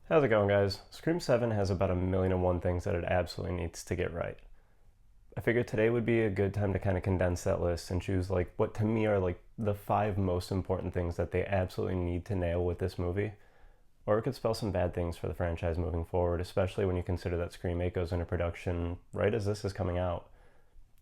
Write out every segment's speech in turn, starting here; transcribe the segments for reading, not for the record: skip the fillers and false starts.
How's it going, guys? Scream 7 has about 1,000,001 things that it absolutely needs to get right. I figured today would be a good time to kind of condense that list and choose like what to me are like the 5 most important things that they absolutely need to nail with this movie. Or it could spell some bad things for the franchise moving forward, especially when you consider that Scream 8 goes into production right as this is coming out.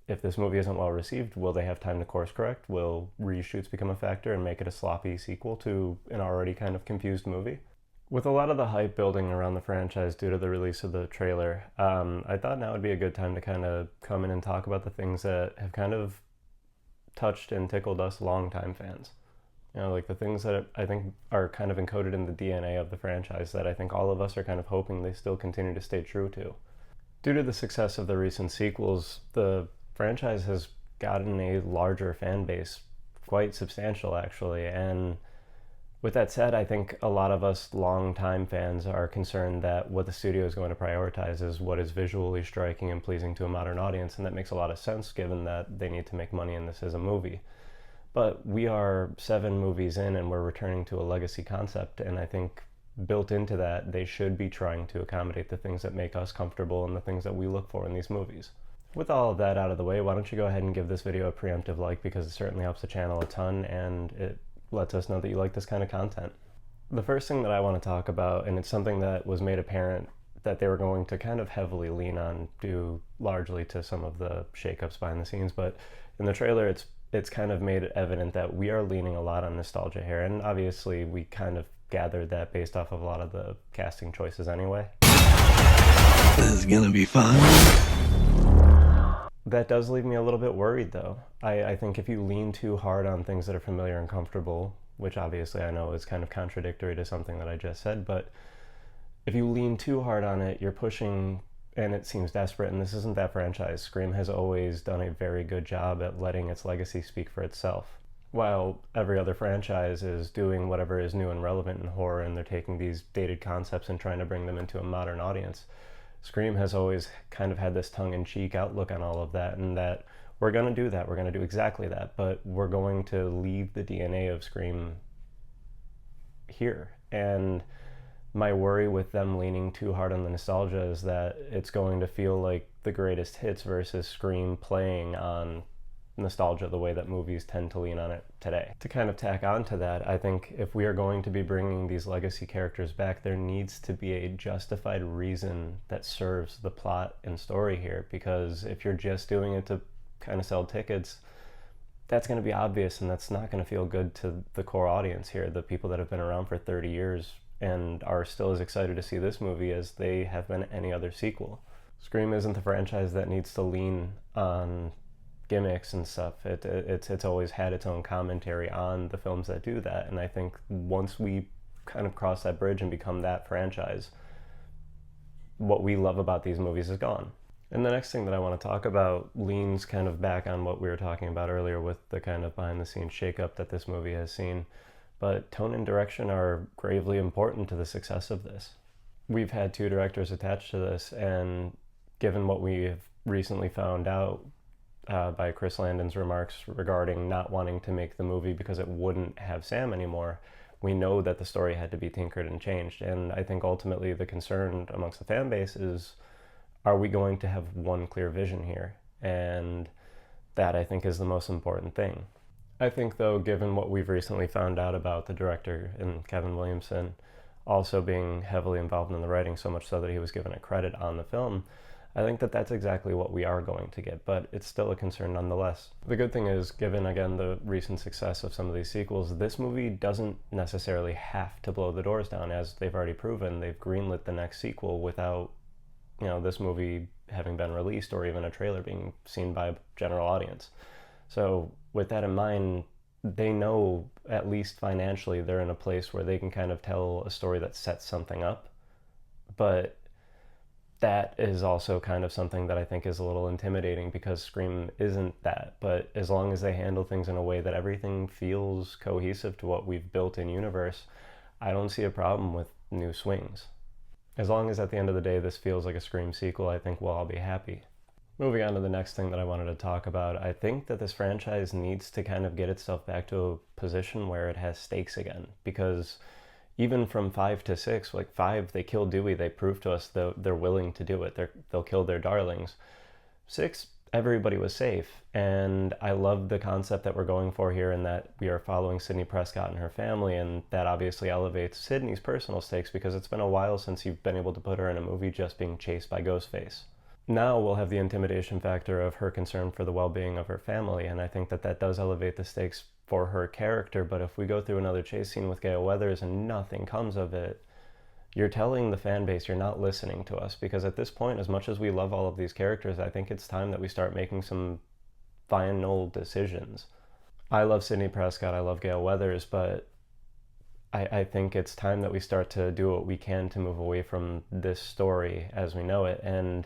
If this movie isn't well received, will they have time to course correct? Will reshoots become a factor and make it a sloppy sequel to an already kind of confused movie? With a lot of the hype building around the franchise due to the release of the trailer, I thought now would be a good time to kind of come in and talk about the things that have kind of touched and tickled us longtime fans. Like the things that I think are kind of encoded in the DNA of the franchise that I think all of us are kind of hoping they still continue to stay true to. Due to the success of the recent sequels, the franchise has gotten a larger fan base, quite substantial actually, and with that said, I think a lot of us longtime fans are concerned that what the studio is going to prioritize is what is visually striking and pleasing to a modern audience, and that makes a lot of sense given that they need to make money and this is a movie. But we are 7 movies in and we're returning to a legacy concept, and I think built into that, they should be trying to accommodate the things that make us comfortable and the things that we look for in these movies. With all of that out of the way, why don't you go ahead and give this video a preemptive like, because it certainly helps the channel a ton and it lets us know that you like this kind of content. The first thing that I want to talk about, and it's something that was made apparent that they were going to kind of heavily lean on due largely to some of the shakeups behind the scenes, but in the trailer it's kind of made it evident that we are leaning a lot on nostalgia here, and obviously we kind of gathered that based off of a lot of the casting choices anyway. This is gonna be fun. That does leave me a little bit worried, though. I think if you lean too hard on things that are familiar and comfortable, which obviously I know is kind of contradictory to something that I just said, but if you lean too hard on it, you're pushing, and it seems desperate, and this isn't that franchise. Scream has always done a very good job at letting its legacy speak for itself. While every other franchise is doing whatever is new and relevant in horror, and they're taking these dated concepts and trying to bring them into a modern audience, Scream has always kind of had this tongue-in-cheek outlook on all of that, and that we're going to do that, we're going to do exactly that, but we're going to leave the DNA of Scream here. And my worry with them leaning too hard on the nostalgia is that it's going to feel like the greatest hits versus Scream playing on nostalgia the way that movies tend to lean on it today. To kind of tack on to that, I think if we are going to be bringing these legacy characters back, there needs to be a justified reason that serves the plot and story here, because if you're just doing it to kind of sell tickets, that's going to be obvious, and that's not going to feel good to the core audience here, the people that have been around for 30 years and are still as excited to see this movie as they have been any other sequel. Scream isn't the franchise that needs to lean on gimmicks and stuff. It's always had its own commentary on the films that do that, and I think once we kind of cross that bridge and become that franchise, what we love about these movies is gone. And the next thing that I want to talk about leans kind of back on what we were talking about earlier with the kind of behind the scenes shakeup that this movie has seen, but tone and direction are gravely important to the success of this. We've had 2 directors attached to this, and given what we have recently found out by Chris Landon's remarks regarding not wanting to make the movie because it wouldn't have Sam anymore, we know that the story had to be tinkered and changed. And I think ultimately the concern amongst the fan base is, are we going to have one clear vision here? And that I think is the most important thing. I think though, given what we've recently found out about the director and Kevin Williamson also being heavily involved in the writing, so much so that he was given a credit on the film, I think that that's exactly what we are going to get, but it's still a concern nonetheless. The good thing is, given again the recent success of some of these sequels, this movie doesn't necessarily have to blow the doors down, as they've already proven. They've greenlit the next sequel without, this movie having been released or even a trailer being seen by a general audience. So with that in mind, they know, at least financially, they're in a place where they can kind of tell a story that sets something up, but that is also kind of something that I think is a little intimidating, because Scream isn't that. But as long as they handle things in a way that everything feels cohesive to what we've built in universe, I don't see a problem with new swings. As long as at the end of the day this feels like a Scream sequel, I think we'll all be happy. Moving on to the next thing that I wanted to talk about, I think that this franchise needs to kind of get itself back to a position where it has stakes again, because even from 5 to 6, like 5, they kill Dewey. They prove to us that they're willing to do it. They'll kill their darlings. 6, everybody was safe. And I love the concept that we're going for here, and that we are following Sidney Prescott and her family, and that obviously elevates Sidney's personal stakes, because it's been a while since you've been able to put her in a movie just being chased by Ghostface. Now we'll have the intimidation factor of her concern for the well-being of her family, and I think that that does elevate the stakes for her character. But if we go through another chase scene with Gale Weathers and nothing comes of it, you're telling the fan base you're not listening to us. Because at this point, as much as we love all of these characters, I think it's time that we start making some final decisions. I love Sidney Prescott, I love Gale Weathers, but I think it's time that we start to do what we can to move away from this story as we know it. And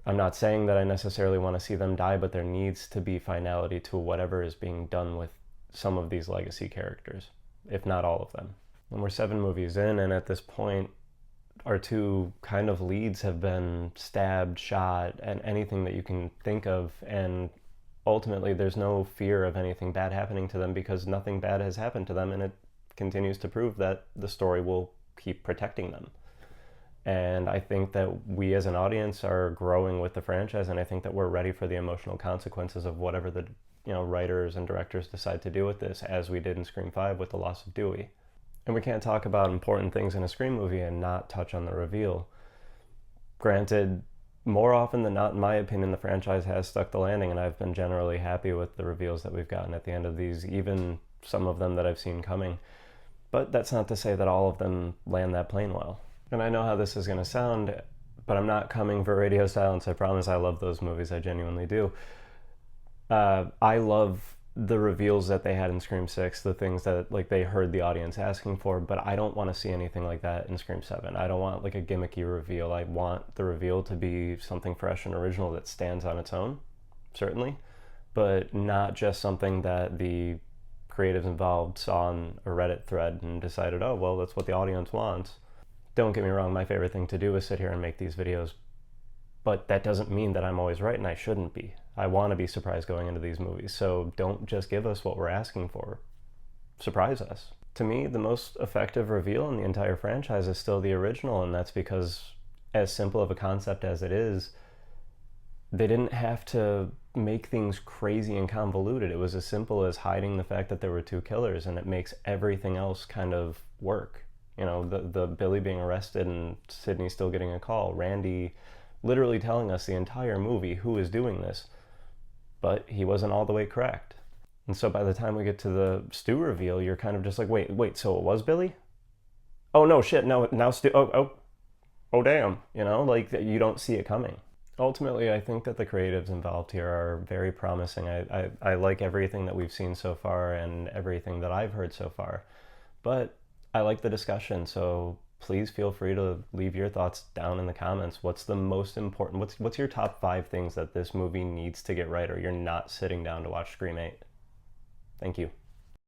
I'm not saying that I necessarily want to see them die, but there needs to be finality to whatever is being done with some of these legacy characters, if not all of them. And we're 7 movies in, and at this point, our 2 kind of leads have been stabbed, shot, and anything that you can think of, and ultimately there's no fear of anything bad happening to them, because nothing bad has happened to them, and it continues to prove that the story will keep protecting them. And I think that we as an audience are growing with the franchise, and I think that we're ready for the emotional consequences of whatever the writers and directors decide to do with this, as we did in Scream 5 with the loss of Dewey. And we can't talk about important things in a Scream movie and not touch on the reveal. Granted, more often than not, in my opinion, the franchise has stuck the landing, and I've been generally happy with the reveals that we've gotten at the end of these, even some of them that I've seen coming. But that's not to say that all of them land that plane well. And I know how this is going to sound, but I'm not coming for radio silence. I promise. I love those movies. I genuinely do. I love the reveals that they had in Scream 6, the things that they heard the audience asking for, but I don't want to see anything like that in Scream 7. I don't want a gimmicky reveal. I want the reveal to be something fresh and original that stands on its own, certainly, but not just something that the creatives involved saw on a Reddit thread and decided, oh, well, that's what the audience wants. Don't get me wrong, my favorite thing to do is sit here and make these videos, but that doesn't mean that I'm always right, and I shouldn't be. I want to be surprised going into these movies, so don't just give us what we're asking for. Surprise us. To me, the most effective reveal in the entire franchise is still the original, and that's because, as simple of a concept as it is, they didn't have to make things crazy and convoluted. It was as simple as hiding the fact that there were 2 killers, and it makes everything else kind of work. The Billy being arrested and Sidney still getting a call. Randy literally telling us the entire movie who is doing this, but he wasn't all the way correct. And so by the time we get to the Stu reveal, you're kind of just like, wait, so it was Billy? Oh no, shit, no, now Stu, oh damn, you don't see it coming. Ultimately, I think that the creatives involved here are very promising. I like everything that we've seen so far and everything that I've heard so far, but I like the discussion, so please feel free to leave your thoughts down in the comments. What's the most important, what's your top 5 things that this movie needs to get right, or you're not sitting down to watch Scream 8? Thank you.